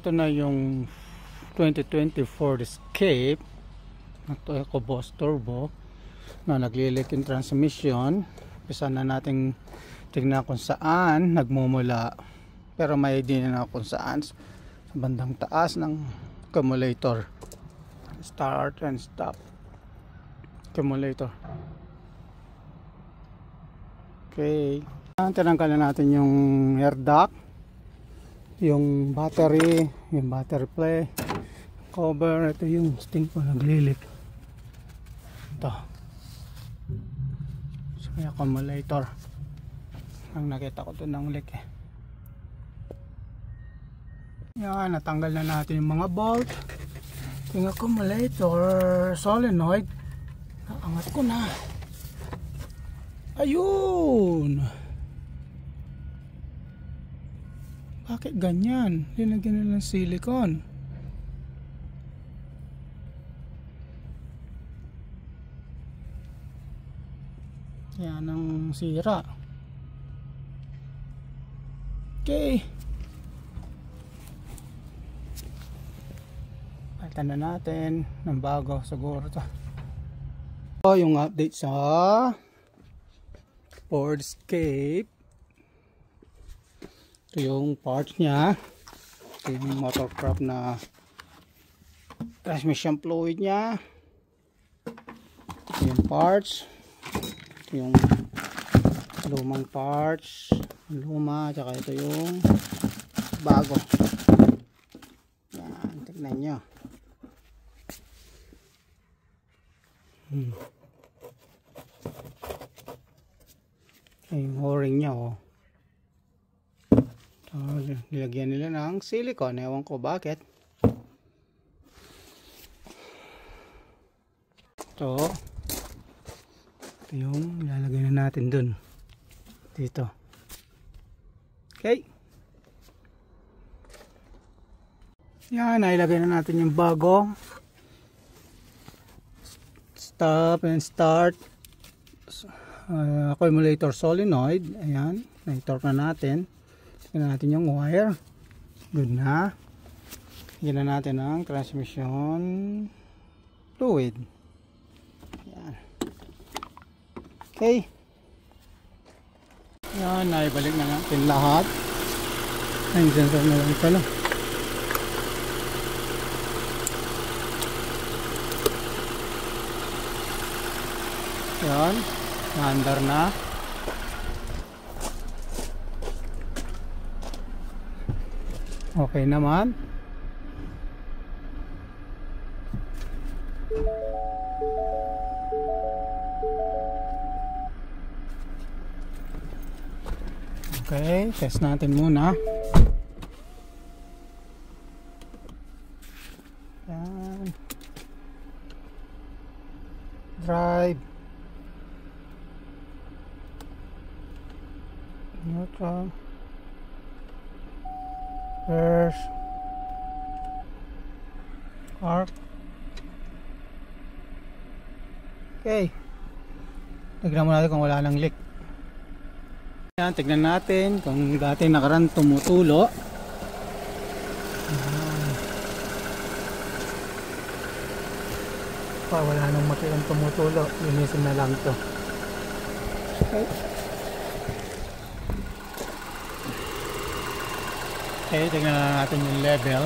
Ito na yung 2020 Ford Escape na EcoBoost Turbo na naglilik yung transmission. Isa na nating tignan kung saan nagmumula, pero may din na kung saan sa bandang taas ng accumulator. Start and stop accumulator. Okay, tinanggal na natin yung air duct, yung battery play cover. Ito yung sting ko naglilik. Ito, so may accumulator ang nakita ko doon ng leak eh. Yan, natanggal na natin yung mga bolt, yung accumulator solenoid. Naangat ko na, ayun. Bakit ganyan? Linagyan nila ng silicone. Yan ang sira. Okay, palitan na natin ng bago siguro to. So, yung update sa Ford Escape. Ito yung parts nya. Ito yung motor prop na transmission fluid nya. Ito yung parts. Ito yung lumang parts, luma, tsaka ito yung bago. Yan, tignan nyo. Yung o-ring nya, oh. So, nilagyan nila ng silicone, ewan ko bakit. Ito yung ilalagay na natin dun dito. Okay, yan, nailagay na natin yung bago. Stop and start accumulator solenoid. Ayan, na-torque na natin. Tignan natin yung wire. Good na. Tignan na natin ang transmission fluid. Ayan. Okay, yan, naibalik na natin lahat. Ay, sensor na lang pala. Yan, na-under na. Okay naman. Okay, test natin muna. Yan. Drive. Neutral. Reverse. Arc. Okay. Tignan mo natin kung wala nang leak. Yan, tignan natin kung dati nakaraan tumutulo. Wala nang makikang tumutulo. Linisin na lang to. Okay. Okay, tignan na natin yung level.